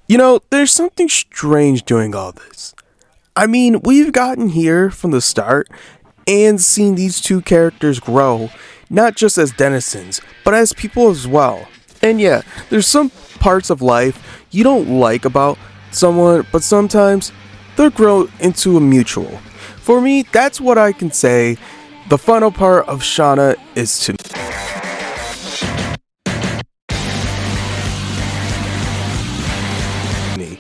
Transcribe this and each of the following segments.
You know, there's something strange doing all this. I mean, we've gotten here from the start and seen these two characters grow, not just as denizens, but as people as well. And yeah, there's some parts of life you don't like about someone, but sometimes they'll grow into a mutual. For me, that's what I can say. The final part of Shana is to me.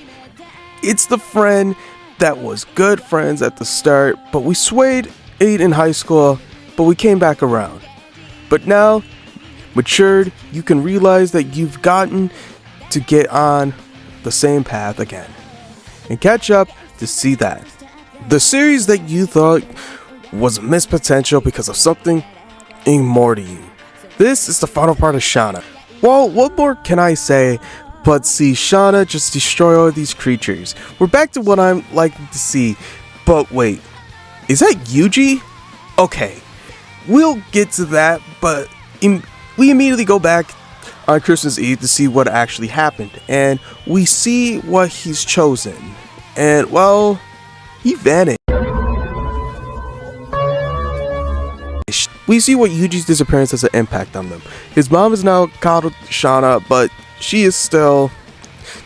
It's the friend that was good friends at the start, but we swayed in high school, but we came back around. But now, matured, you can realize that you've gotten to get on the same path again and catch up to see that. The series that you thought was missed potential because of something more to you. This is the final part of Shana. Well, what more can I say but see Shana just destroy all these creatures? We're back to what I'm liking to see. But wait, is that Yuji? Okay, we'll get to that, but we immediately go back on Christmas Eve to see what actually happened, and we see what he's chosen. And well, he vanished. We see what Yuji's disappearance has an impact on them. His mom is now coddled Shana, but she is still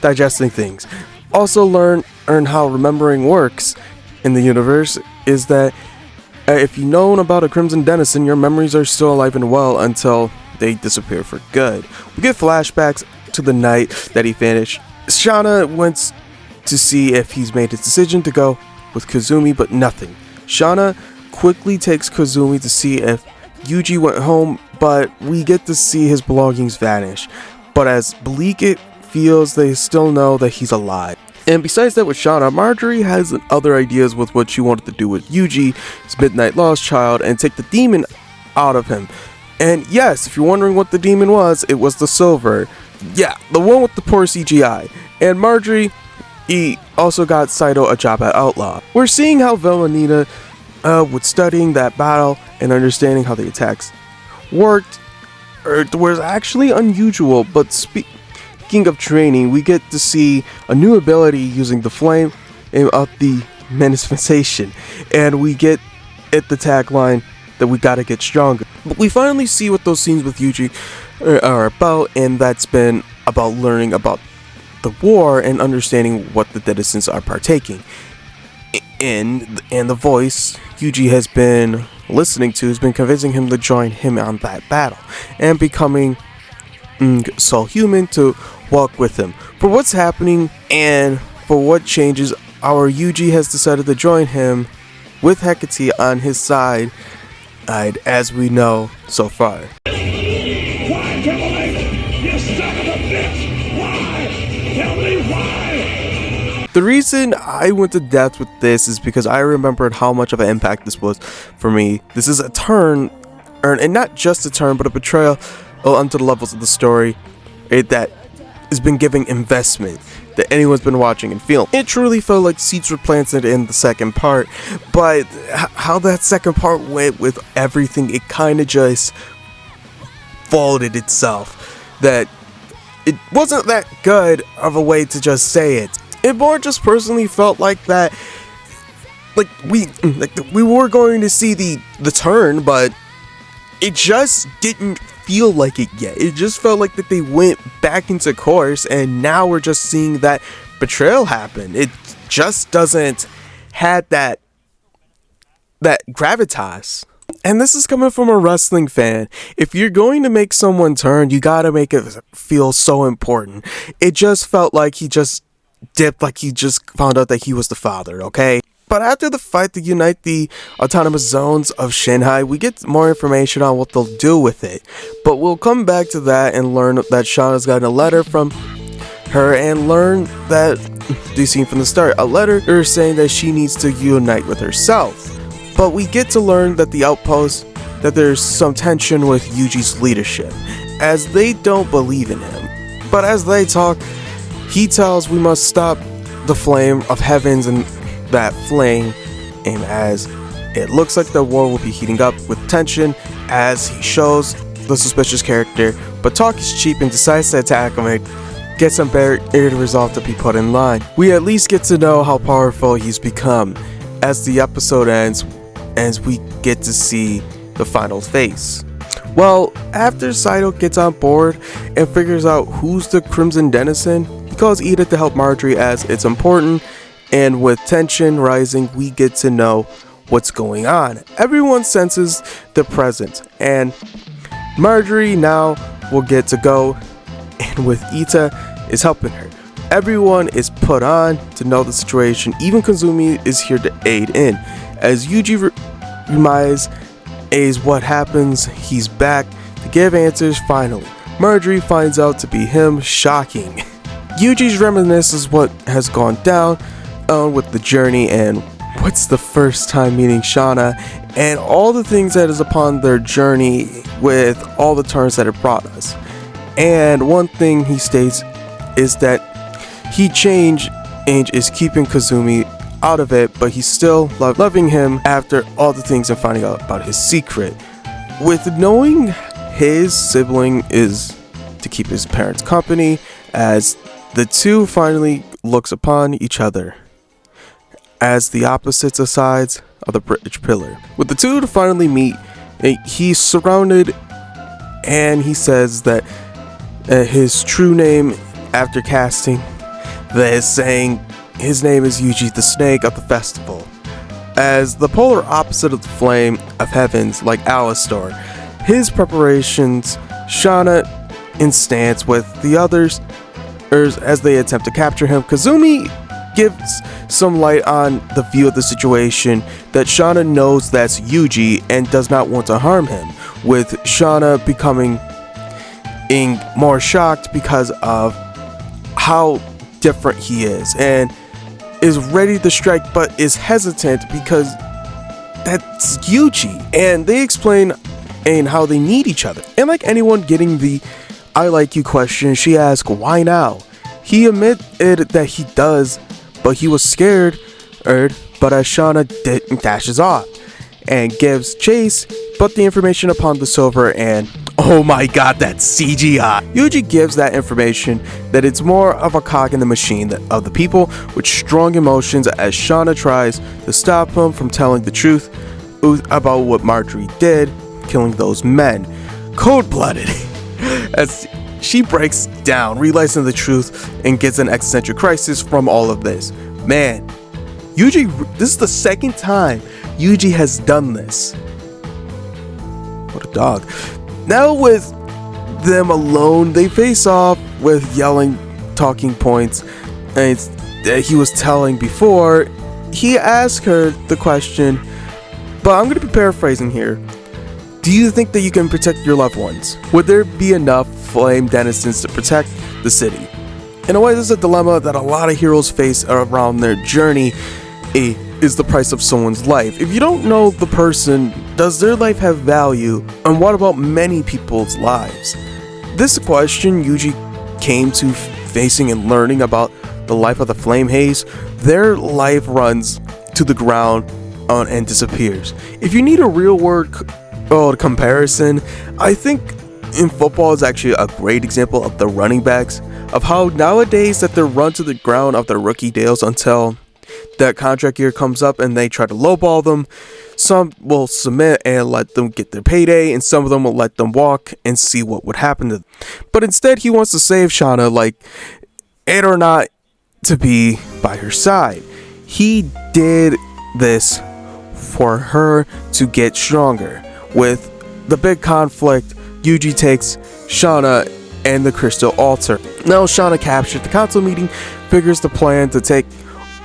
digesting things. Also learn how remembering works in the universe is that if you've known about a Crimson Denizen, your memories are still alive and well until they disappear for good. We get flashbacks to the night that he vanished. Shana went to see if he's made his decision to go with Kazumi, but nothing. Shana quickly takes Kazumi to see if Yuji went home, but we get to see his belongings vanish. But as bleak it feels, they still know that he's alive. And besides that with Shana, Marjorie has other ideas with what she wanted to do with Yuji, his midnight lost child, and take the demon out of him. And yes, if you're wondering what the demon was, it was the silver. Yeah, the one with the poor CGI. And Marjorie, he also got Saito a job at Outlaw. We're seeing how Valentina, with studying that battle and understanding how the attacks worked, was actually unusual. But speaking of training, we get to see a new ability using the flame of the manifestation, and we get at the tagline that we gotta get stronger. But we finally see what those scenes with Yuji are about, and that's been about learning about the war and understanding what the denizens are partaking in. And the voice Yuji has been listening to has been convincing him to join him on that battle and becoming so human to walk with him. For what's happening and for what changes, our Yuji has decided to join him with Hecate on his side, as we know so far. Why, Timberlake? You son of a bitch! Why? Tell me why! The reason I went to depth with this is because I remembered how much of an impact this was for me. This is a turn, and not just a turn, but a betrayal onto the levels of the story that has been giving investment that anyone's been watching and feeling. It truly felt like seeds were planted in the second part, but how that second part went with everything, it kind of just folded itself. That it wasn't that good of a way to just say it. It more just personally felt like that, like we were going to see the turn, but it just didn't feel like it yet. It just felt like that they went back into course, and now we're just seeing that betrayal happen. It just doesn't had that gravitas. And this is coming from a wrestling fan. If you're going to make someone turn, you gotta make it feel so important. It just felt like he just dipped, like he just found out that he was the father, okay? But after the fight to unite the autonomous zones of Shanghai, we get more information on what they'll do with it. But we'll come back to that and learn that Shana's gotten a letter from her and learn that, the scene from the start, a letter saying that she needs to unite with herself. But we get to learn that the outpost, that there's some tension with Yuji's leadership, as they don't believe in him. But as they talk, he tells we must stop the flame of heavens and that flame, and as it looks like the war will be heating up with tension as he shows the suspicious character, but talk is cheap and decides to attack him get some better resolve to be put in line. We at least get to know how powerful he's become. As the episode ends, we get to see the final face. Well, after Saito gets on board and figures out who's the Crimson Denizen, he calls Ida to help Marjorie as it's important, and with tension rising, we get to know what's going on. Everyone senses the presence, and Marjorie now will get to go, and with Ita is helping her. Everyone is put on to know the situation, even Kazumi is here to aid in. As Yuji reminds A's what happens, he's back to give answers finally. Marjorie finds out to be him, shocking. Yuji's reminisces what has gone down with the journey and what's the first time meeting Shana and all the things that is upon their journey with all the turns that it brought us. And one thing he states is that he changed is keeping Kazumi out of it, but he's still loving him after all the things and finding out about his secret. With knowing his sibling is to keep his parents company, as the two finally looks upon each other as the opposites of sides of the bridge pillar. With the two to finally meet, he's surrounded, and he says that his true name after casting that is saying his name is Yuji the Snake of the festival. As the polar opposite of the flame of heavens like Alistar, his preparations, Shana in stance with the others as they attempt to capture him. Kazumi gives some light on the view of the situation that Shana knows that's Yuji and does not want to harm him, with Shana becoming more shocked because of how different he is and is ready to strike but is hesitant because that's Yuji. And they explain how they need each other. And like anyone getting the I like you question, she asks why now. He admitted that he does, but he was scared, but as Shana dashes off and gives chase, but the information upon the silver, and oh my god, that's CGI. Yuji gives that information that it's more of a cog in the machine of the people with strong emotions, as Shana tries to stop him from telling the truth about what Marjorie did, killing those men. Cold-blooded. As she breaks down, realizing the truth, and gets an existential crisis from all of this. Man, Yuji, this is the second time Yuji has done this. What a dog. Now with them alone, they face off with yelling talking points, and he was telling before. He asked her the question, but I'm going to be paraphrasing here. Do you think that you can protect your loved ones? Would there be enough flame denizens to protect the city? In a way, this is a dilemma that a lot of heroes face around their journey. Is the price of someone's life. If you don't know the person, does their life have value? And what about many people's lives? This question Yuji came to facing and learning about the life of the Flame Haze. Their life runs to the ground and disappears. If you need a real world comparison, I think in football is actually a great example of the running backs, of how nowadays that they run to the ground of their rookie deals until that contract year comes up and they try to lowball them. Some will submit and let them get their payday, and some of them will let them walk and see what would happen to them. But instead, he wants to save Shana, like it or not, to be by her side. He did this for her to get stronger. With the big conflict, Yuji takes Shana and the crystal altar. Now Shana captured the council meeting, figures the plan to take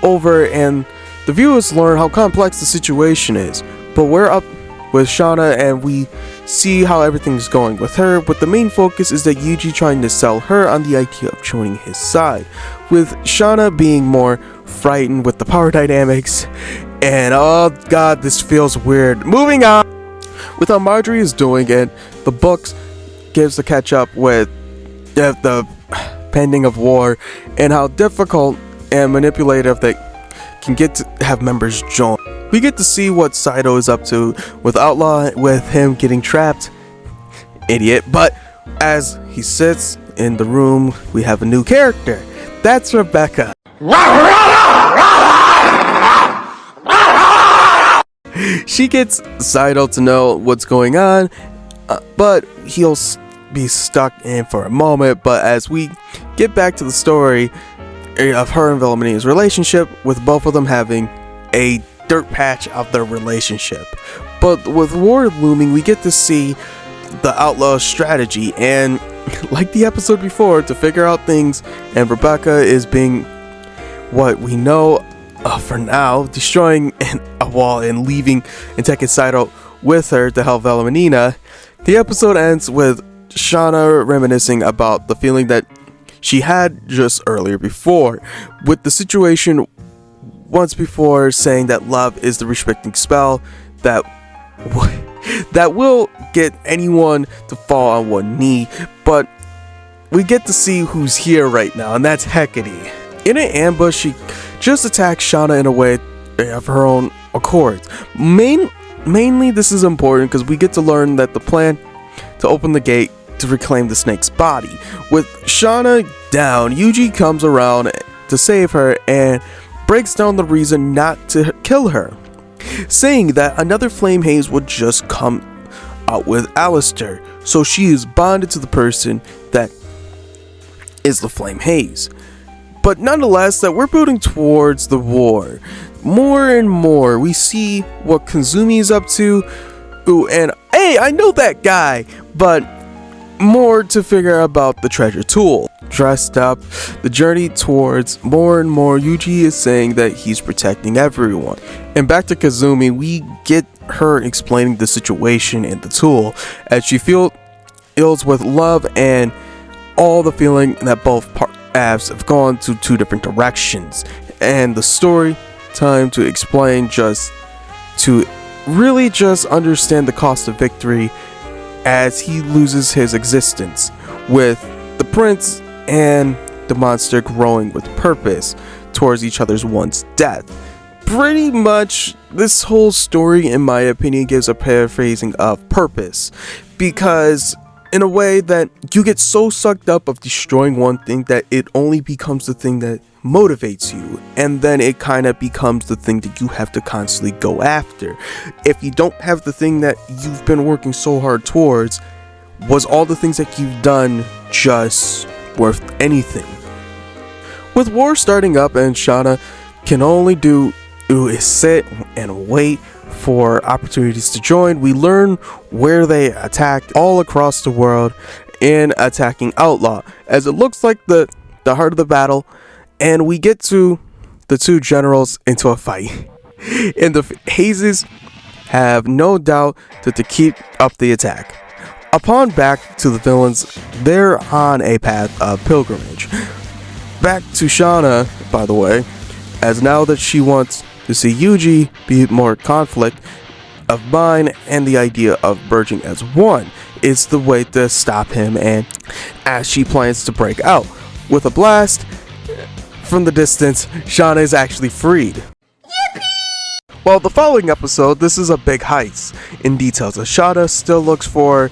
over, and the viewers learn how complex the situation is. But we're up with Shana and we see how everything's going with her, but the main focus is that Yuji trying to sell her on the idea of joining his side, with Shana being more frightened with the power dynamics. And oh god, this feels weird. Moving on with how Marjorie is doing it, the books gives the catch up with the pending of war and how difficult and manipulative they can get to have members join. We get to see what Saito is up to with Outlaw, with him getting trapped. Idiot. But as he sits in the room, we have a new character. That's Rebecca. She gets Saito to know what's going on, but he'll be stuck in for a moment. But as we get back to the story of her and Velaminina's relationship, with both of them having a dirt patch of their relationship. But with war looming, we get to see the outlaw strategy, and like the episode before, to figure out things, and Rebecca is being what we know for now, destroying a wall and leaving and taking Saito with her to help Velaminina. The episode ends with Shana reminiscing about the feeling that she had just earlier before, with the situation once before, saying that love is the restricting spell that will get anyone to fall on one knee. But we get to see who's here right now, and that's Hecate. In an ambush, she just attacks Shana in a way of her own accord. Mainly this is important because we get to learn that the plan to open the gate to reclaim the snake's body. With Shana down, Yuji comes around to save her and breaks down the reason not to kill her, saying that another flame haze would just come out with Alistair, so she is bonded to the person that is the flame haze. But nonetheless, that we're building towards the war. More and more, we see what Kazumi is up to. Ooh, and hey, I know that guy, but more to figure out about the treasure tool. Dressed up, the journey towards more and more, Yuji is saying that he's protecting everyone. And back to Kazumi, we get her explaining the situation and the tool, as she feels with love and all the feeling that both halves have gone to two different directions. And the story time to explain, just to really just understand the cost of victory as he loses his existence, with the prince and the monster growing with purpose towards each other's once death. Pretty much this whole story, in my opinion, gives a paraphrasing of purpose, because in a way that you get so sucked up of destroying one thing that it only becomes the thing that motivates you, and then it kind of becomes the thing that you have to constantly go after. If you don't have the thing that you've been working so hard towards, was all the things that you've done just worth anything? With war starting up and Shana can only do is sit and wait for opportunities to join, we learn where they attacked all across the world in attacking Outlaw, as it looks like the heart of the battle, and we get to the two generals into a fight. And the hazes have no doubt that to keep up the attack. Upon back to the villains, they're on a path of pilgrimage. Back to Shana, by the way, as now that she wants to see Yuji be more conflict of mind, and the idea of merging as one is the way to stop him, and as she plans to break out with a blast from the distance, Shana is actually freed. Well, the following episode, this is a big heist in details, as Shana still looks for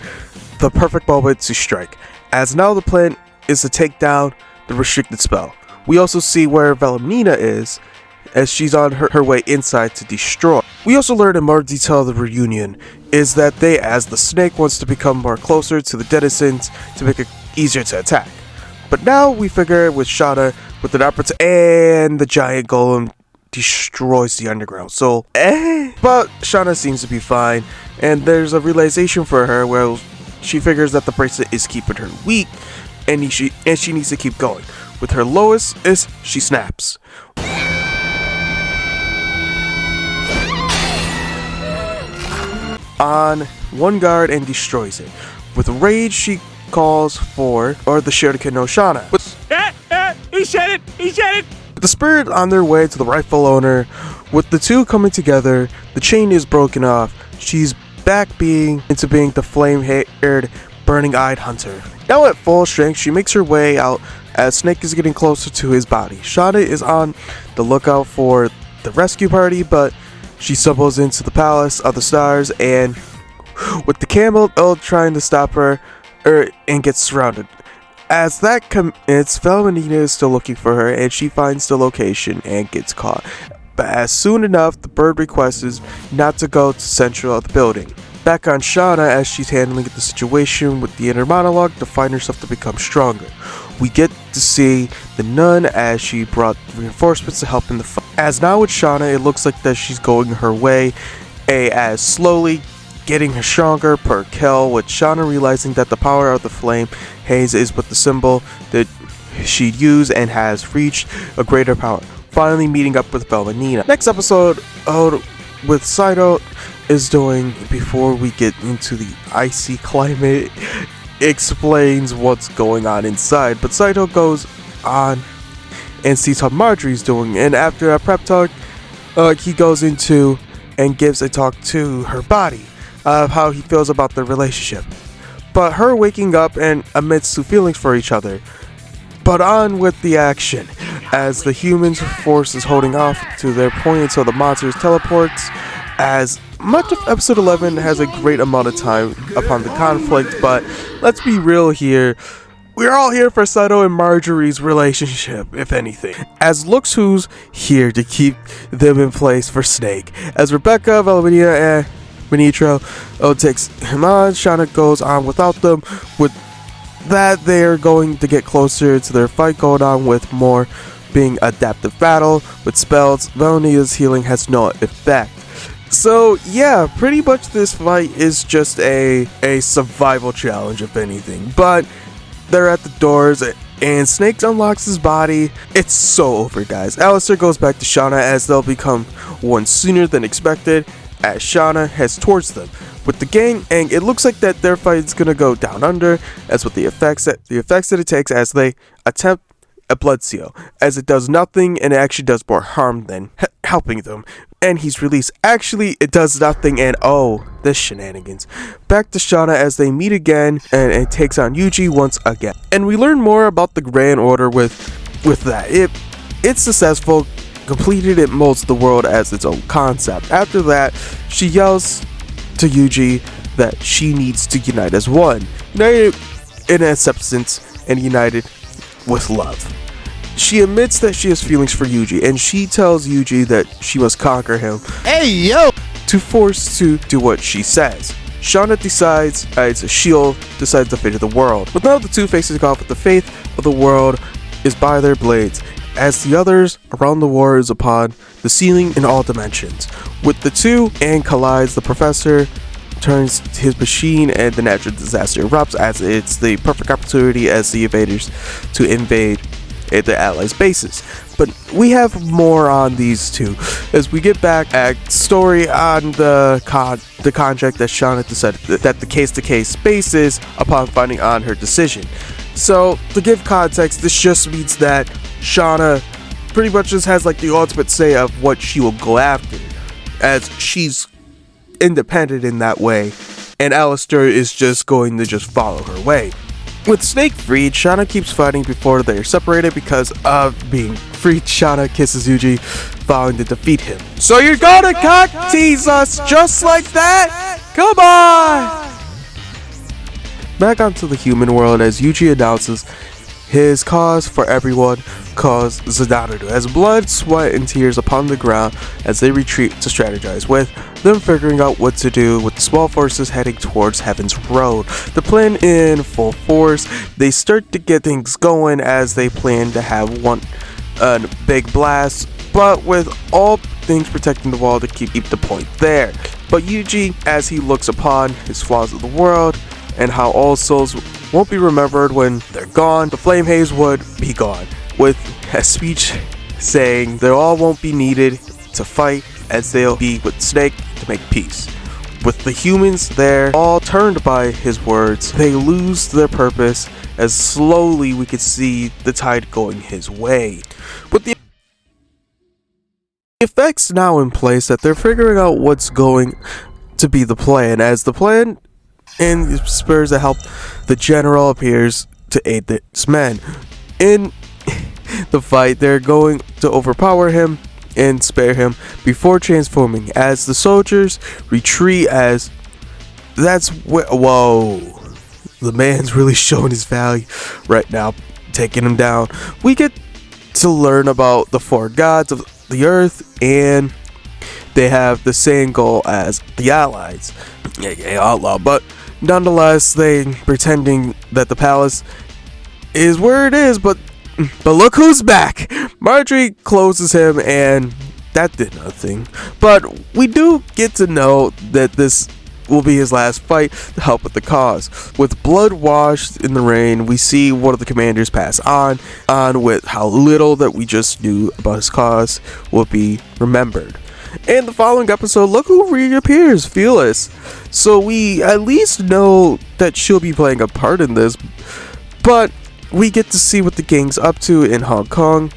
the perfect moment to strike, as now the plan is to take down the restricted spell. We also see where Velaminina is, as she's on her way inside to destroy. We also learn in more detail the reunion is that they, as the snake, wants to become more closer to the denizens to make it easier to attack. But now we figure with Shana with an opportunity, and the giant golem destroys the underground. So, but Shana seems to be fine, and there's a realization for her where she figures that the bracelet is keeping her weak, and she needs to keep going. With her lowest she snaps on one guard and destroys it. With rage, she calls for the Shuriken no Shana. He said it! The spirit on their way to the rightful owner. With the two coming together, the chain is broken off. She's back into being the flame-haired, burning-eyed hunter. Now at full strength, she makes her way out as Snake is getting closer to his body. Shana is on the lookout for the rescue party, but she stumbles into the Palace of the Stars, and with the camel trying to stop her, and gets surrounded. As that commits, Valentina is still looking for her, and she finds the location and gets caught. But as soon enough, the bird requests not to go to central of the building. Back on Shana as she's handling the situation with the inner monologue to find herself to become stronger. We get to see the nun as she brought reinforcements to help in the fight. As now with Shana, it looks like that she's going her way, as slowly getting her stronger per kill, with Shana realizing that the power of the flame haze is but the symbol that she'd use and has reached a greater power. Finally meeting up with Valentina. Next episode with Saito is doing, before we get into the icy climate, explains what's going on inside. But Saito goes on and sees how Marjorie's doing, and after a prep talk, he goes into and gives a talk to her body of how he feels about their relationship. But her waking up and admits to feelings for each other. But on with the action, as the humans' force is holding off to their point until the monsters teleports. As much of episode 11 has a great amount of time upon the conflict, but let's be real here. We're all here for Saito and Marjorie's relationship, if anything. As looks who's here to keep them in place for Snake. As Rebecca, Valentina, and Benitro takes him on, Shana goes on without them. With that, they're going to get closer to their fight going on, with more being adaptive battle. With spells, Valentina's healing has no effect. So yeah, pretty much this fight is just a survival challenge, if anything. But they're at the doors and Snake unlocks his body. It's so over, guys. Alistair goes back to Shana as they'll become one sooner than expected, as Shana heads towards them. With the gang, and it looks like that their fight is gonna go down under, as with the effects that it takes as they attempt a blood seal, as it does nothing and it actually does more harm than helping them. And he's released. Actually, it does nothing, and oh, this shenanigans. Back to Shana as they meet again, and it takes on Yuji once again. And we learn more about the Grand Order with that. It's successful, completed, it molds the world as its own concept. After that, she yells to Yuji that she needs to unite as one. United in a substance and united with love. She admits that she has feelings for Yuji, and she tells Yuji that she must conquer him. Hey, yo! To force to do what she says. Shana decides, she'll decide the fate of the world. But now the two facing off with the fate of the world is by their blades, as the others around the war is upon the ceiling in all dimensions. With the two and collides, the professor turns his machine and the natural disaster erupts, as it's the perfect opportunity as the invaders to invade the allies' bases. But we have more on these two as we get back at story on the contract that Shana decided that the case-to-case basis upon finding on her decision. So to give context, this just means that Shana pretty much just has like the ultimate say of what she will go after, as she's independent in that way, and Alistair is just going to just follow her way. With Snake freed, Shana keeps fighting before they are separated. Because of being freed, Shana kisses Yuji, vowing to defeat him. So you're gonna cock tease us just like that? Come on! Back onto the human world as Yuji announces his cause for everyone cause Zadaru, as blood, sweat, and tears upon the ground as they retreat to strategize, with them figuring out what to do with the small forces heading towards Heaven's Road. The plan in full force, they start to get things going as they plan to have one big blast, but with all things protecting the wall to keep the point there. But Yuji, as he looks upon his flaws of the world and how all souls won't be remembered when they're gone, the flame haze would be gone, with a speech saying they all won't be needed to fight, as they'll be with Snake to make peace. With the humans there, all turned by his words, they lose their purpose, as slowly we could see the tide going his way. With the effects now in place, that they're figuring out what's going to be the plan, as the plan and spurs that help the general appears to aid its men. In the fight, they're going to overpower him and spare him before transforming, as the soldiers retreat, as that's whoa, the man's really showing his value right now, taking him down. We get to learn about the four gods of the earth, and they have the same goal as the allies, aka Outlaw, but nonetheless they pretending that the palace is where it is, but look who's back. Marjorie closes him, and that did nothing. But we do get to know that this will be his last fight to help with the cause. With blood washed in the rain, we see one of the commanders pass on with how little that we just knew about his cause will be remembered. In the following episode, look who reappears, Fearless. So we at least know that she'll be playing a part in this, but we get to see what the gang's up to in Hong Kong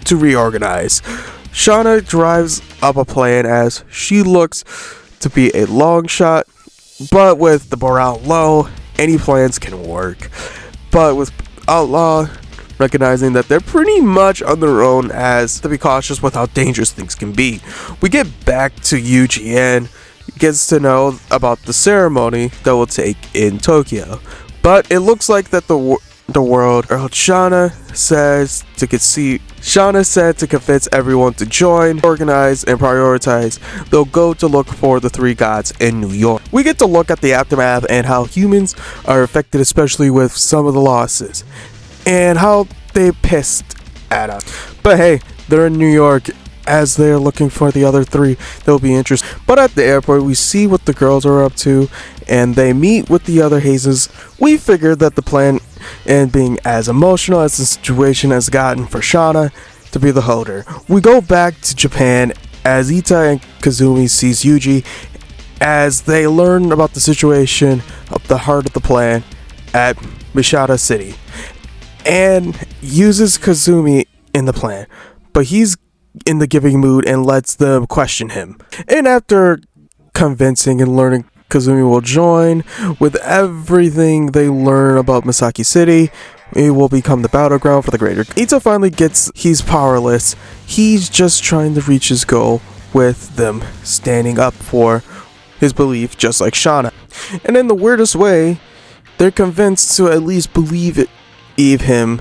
to reorganize. Shana drives up a plan as she looks to be a long shot, but with the morale low, any plans can work. But with Outlaw recognizing that they're pretty much on their own, as to be cautious with how dangerous things can be. We get back to Yuji and gets to know about the ceremony that will take in Tokyo. But it looks like that the world, or Shana said to convince everyone to join, organize, and prioritize. They'll go to look for the three gods in New York. We get to look at the aftermath and how humans are affected, especially with some of the losses, and how they pissed at us. But hey, they're in New York, as they're looking for the other three. They'll be interesting. But at the airport, we see what the girls are up to, and they meet with the other hazes. We figured that the plan, and being as emotional as the situation has gotten for Shana to be the holder. We go back to Japan as Ita and Kazumi sees Yuji as they learn about the situation of the heart of the plan at Mishada City, and uses Kazumi in the plan, but he's in the giving mood and lets them question him. And after convincing and learning Kazumi will join, with everything they learn about Misaki City, it will become the battleground for the greater. Ito finally gets he's powerless. He's just trying to reach his goal, with them standing up for his belief, just like Shana. And in the weirdest way, they're convinced to at least believe him,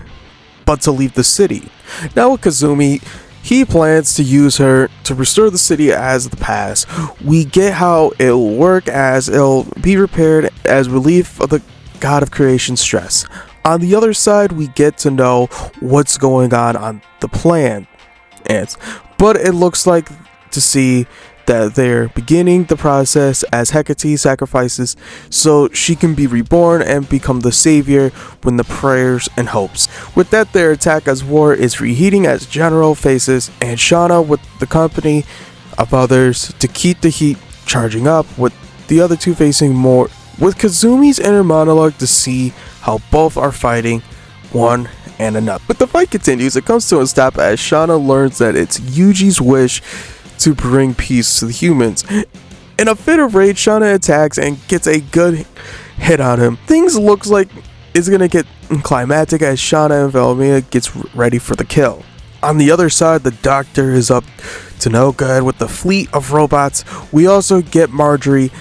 but to leave the city. Now with Kazumi, he plans to use her to restore the city as the past. We get how it'll work, as it'll be repaired as relief of the god of creation stress. On the other side, we get to know what's going on the plan. But it looks like to see that they're beginning the process as Hecate sacrifices so she can be reborn and become the savior when the prayers and hopes. With that, their attack as war is reheating as General faces and Shana with the company of others to keep the heat charging up, with the other two facing more, with Kazumi's inner monologue to see how both are fighting one and another. But the fight continues. It comes to a stop as Shana learns that it's Yuji's wish to bring peace to the humans. In a fit of rage, Shana attacks and gets a good hit on him. Things looks like it's gonna get climactic as Shana and Velmia gets ready for the kill. On the other side, the doctor is up to no good with the fleet of robots. We also get Marjorie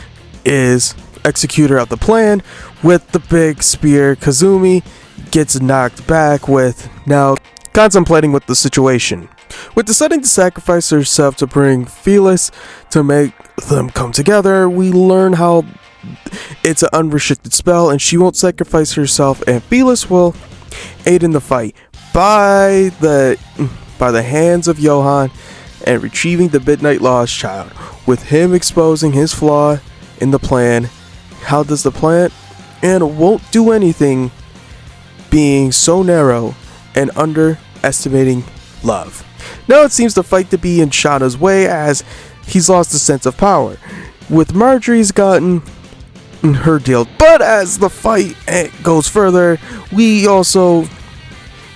is executor of the plan with the big spear. Kazumi gets knocked back, with now contemplating with the situation. With deciding to sacrifice herself to bring Felis to make them come together, we learn how it's an unrestricted spell and she won't sacrifice herself, and Felis will aid in the fight by the hands of Johan and retrieving the Midnight Lost Child, with him exposing his flaw in the plan. How does the plan and won't do anything, being so narrow and underestimating love. Now it seems the fight to be in Shana's way, as he's lost a sense of power, with Marjorie's gotten her deal. But as the fight goes further, we also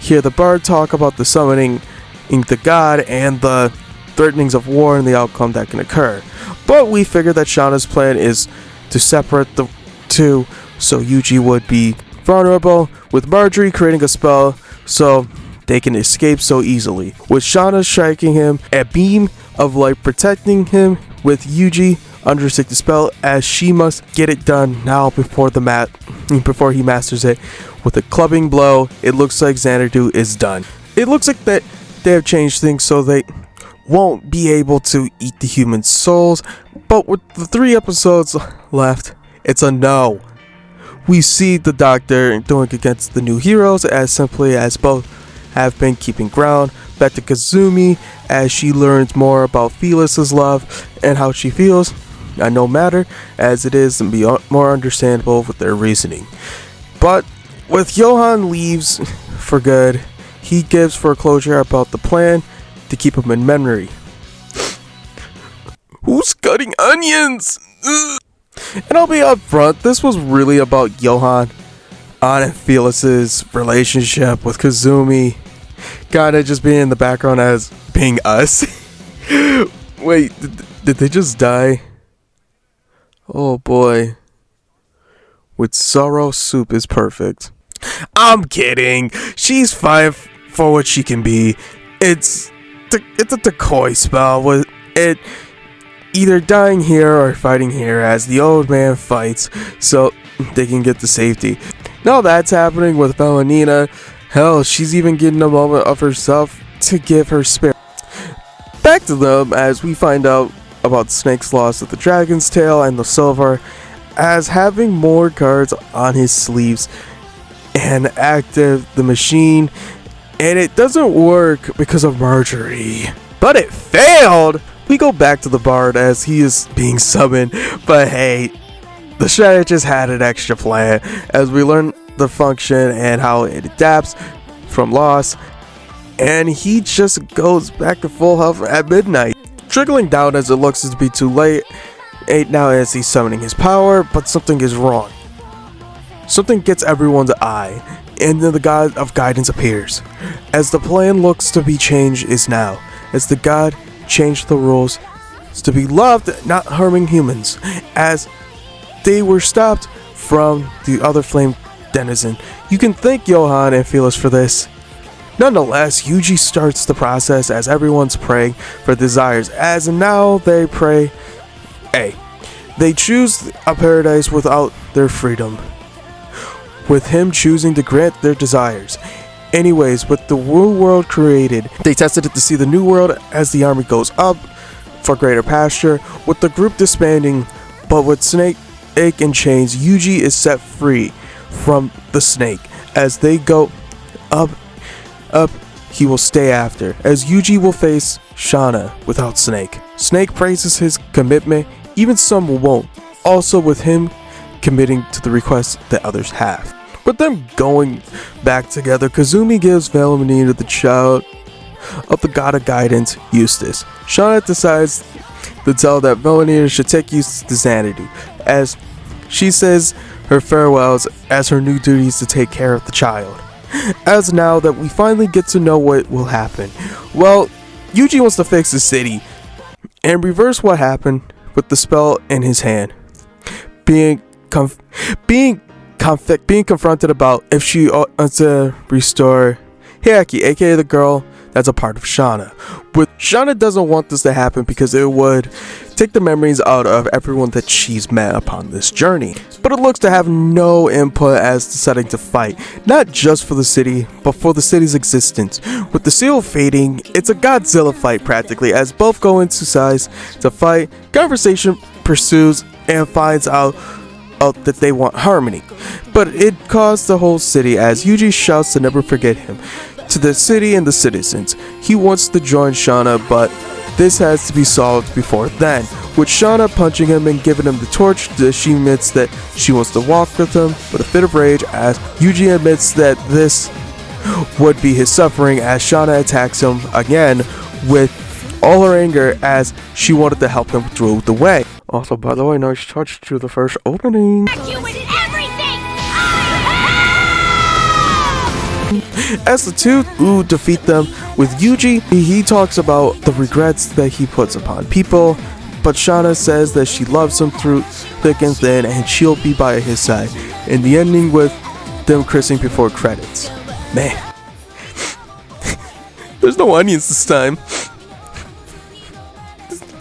hear the bard talk about the summoning the god and the threatenings of war and the outcome that can occur. But we figure that Shana's plan is to separate the two so Yuji would be vulnerable, with Marjorie creating a spell so they can escape so easily, with Shana striking him, a beam of light protecting him, with Yuji undertake the spell, as she must get it done now before he masters it. With a clubbing blow, it looks like Xanadu is done. It looks like that they have changed things so they won't be able to eat the human souls, but with the 3 episodes left, it's a no. We see the Doctor doing against the new heroes as simply as both have been keeping ground. Back to Kazumi as she learns more about Felis's love and how she feels, and no matter as it is, and be more understandable with their reasoning. But with Johan leaves for good, he gives foreclosure about the plan to keep him in memory. Who's cutting onions? Ugh. And I'll be upfront, this was really about Johan and Felis's relationship with Kazumi. Kinda just being in the background as being us. Wait, did they just die? Oh boy. With sorrow, soup is perfect. I'm kidding. She's fine for what she can be. It's a decoy spell with it either dying here or fighting here as the old man fights so they can get to safety. Now that's happening with Valentina. Hell, she's even getting a moment of herself to give her spirit. Back to them as we find out about Snake's loss of the Dragon's Tail and the Silver, as having more cards on his sleeves and active the machine, and it doesn't work because of Marjorie. But it failed! We go back to the Bard as he is being summoned, but hey, the strategist had an extra plan as we learn the function and how it adapts from loss, and he just goes back to full health at midnight, trickling down as it looks to be too late now as he's summoning his power. But something is wrong. Something gets everyone's eye, and then the god of guidance appears as the plan looks to be changed is now, as the god changed the rules to be loved, not harming humans, as they were stopped from the other flame denizen. You can thank Johan and Felis for this. Nonetheless, Yuji starts the process as everyone's praying for desires, as now they pray they choose a paradise without their freedom, with him choosing to grant their desires. Anyways, with the new world created, they tested it to see the new world as the army goes up for greater pasture, with the group disbanding, but with Snake in chains, Yuji is set free from the snake. As they go up, he will stay after, as Yuji will face Shana without Snake. Snake praises his commitment, even some won't, also with him committing to the requests that others have. With them going back together, Kazumi gives Valentina the child of the god of guidance, Eustace. Shana decides to tell that Valentina should take Eustace to Xanadu, as she says her farewells as her new duties to take care of the child. As now that we finally get to know what will happen, well, Yuji wants to fix the city and reverse what happened with the spell in his hand, being confronted about if she ought to restore Hiyaki, aka the girl that's a part of Shana. But Shana doesn't want this to happen because it would take the memories out of everyone that she's met upon this journey. But it looks to have no input as deciding to fight, not just for the city, but for the city's existence. With the seal fading, it's a Godzilla fight practically, as both go into size to fight. Conversation pursues and finds out that they want harmony, but it caused the whole city as Yuji shouts to never forget him to the city and the citizens. He wants to join Shana, but this has to be solved before then, with Shana punching him and giving him the torch. She admits that she wants to walk with him with a fit of rage, as Yuji admits that this would be his suffering, as Shana attacks him again with all her anger as she wanted to help him through the way. Also, by the way, nice touch to the first opening. As the two defeat them, with Yuji, he talks about the regrets that he puts upon people, but Shana says that she loves him through thick and thin and she'll be by his side. In the ending with them kissing before credits. Man. There's no onions this time.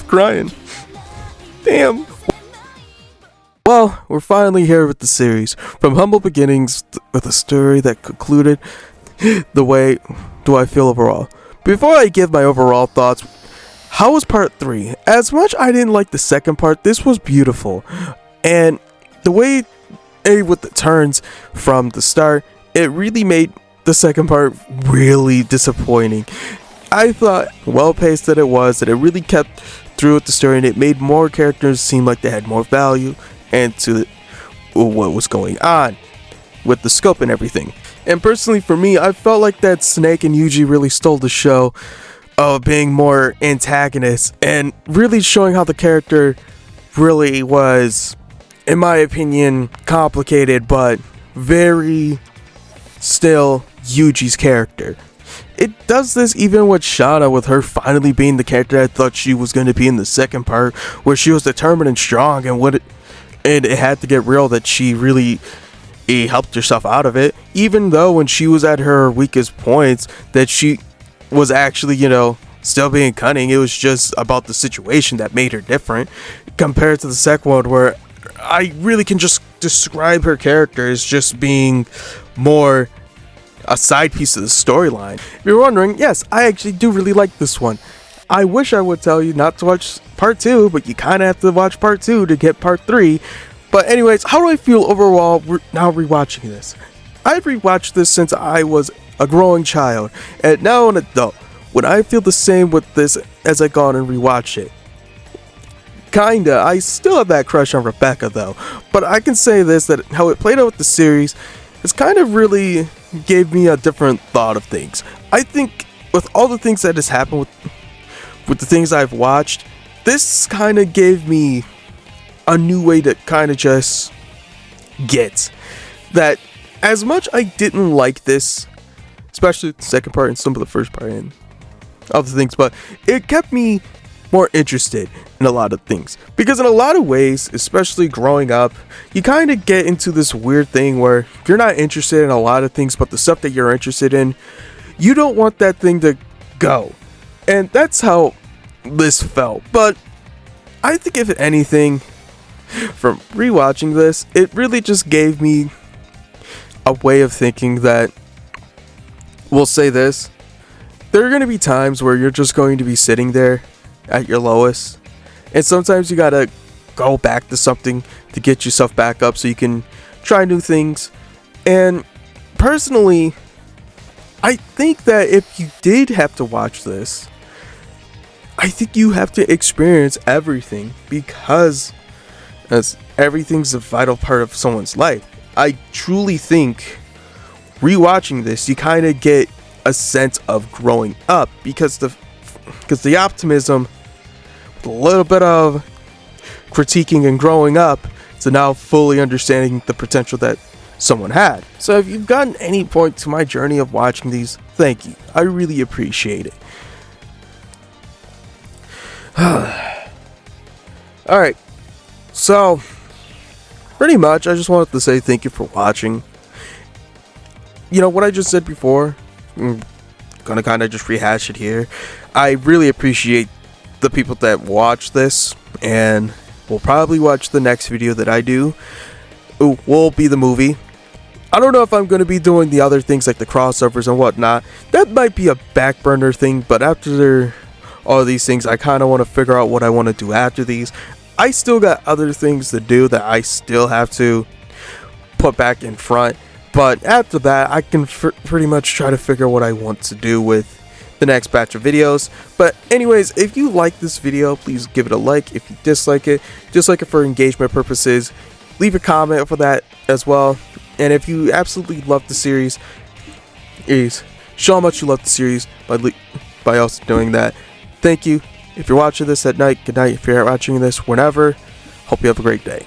Crying. Damn. Well, we're finally here with the series. From humble beginnings with a story that concluded the way do I feel overall. Before I give my overall thoughts, how was part 3? As much I didn't like the second part, this was beautiful. And the way with the turns from the start, it really made the second part really disappointing. I thought well paced that it really kept through with the story, and it made more characters seem like they had more value and to what was going on with the scope and everything. And personally for me, I felt like that Snake and Yuji really stole the show of being more antagonists and really showing how the character really was, in my opinion, complicated but very still Yuji's character. It does this even with Shana, with her finally being the character I thought she was going to be in the second part, where she was determined and strong, and it had to get real that she really helped herself out of it, even though when she was at her weakest points that she was actually, still being cunning. It was just about the situation that made her different compared to the second one, where I really can just describe her character as just being more a side piece of the storyline. If you're wondering, yes, I actually do really like this one. I wish I would tell you not to watch part 2, but you kind of have to watch part 2 to get part 3. But anyways, how do I feel overall now rewatching this? I've rewatched this since I was a growing child, and now an adult. Would I feel the same with this as I go on and rewatch it? Kinda. I still have that crush on Rebecca though. But I can say this, that how it played out with the series, it's kind of really gave me a different thought of things. I think with all the things that has happened with the things I've watched, this kind of gave me a new way to kind of just get that. As much I didn't like this, especially the second part and some of the first part and other things, but it kept me more interested in a lot of things, because in a lot of ways, especially growing up, you kind of get into this weird thing where you're not interested in a lot of things, but the stuff that you're interested in, you don't want that thing to go. And that's how this felt. But I think if anything, from rewatching this, it really just gave me a way of thinking that, we'll say this, there are going to be times where you're just going to be sitting there at your lowest, and sometimes you gotta go back to something to get yourself back up so you can try new things. And personally, I think that if you did have to watch this, I think you have to experience everything, because as everything's a vital part of someone's life. I truly think rewatching this, you kind of get a sense of growing up, because the optimism, with a little bit of critiquing and growing up, to now fully understanding the potential that someone had. So if you've gotten any point to my journey of watching these, thank you. I really appreciate it. Alright, so pretty much I just wanted to say thank you for watching. What I just said before, I'm gonna kind of just rehash it here. I really appreciate the people that watch this, and will probably watch the next video that I do. Will be the movie. I don't know if I'm going to be doing the other things like the crossovers and whatnot. That might be a back burner thing, but after all these things, I kind of want to figure out what I want to do after these. I still got other things to do that I still have to put back in front, but after that, I can pretty much try to figure what I want to do with the next batch of videos. But anyways, if you like this video, please give it a like. If you dislike it, for engagement purposes, leave a comment for that as well. And if you absolutely love the series, show how much you love the series by also doing that. Thank you. If you're watching this at night, good night. If you're watching this whenever, hope you have a great day.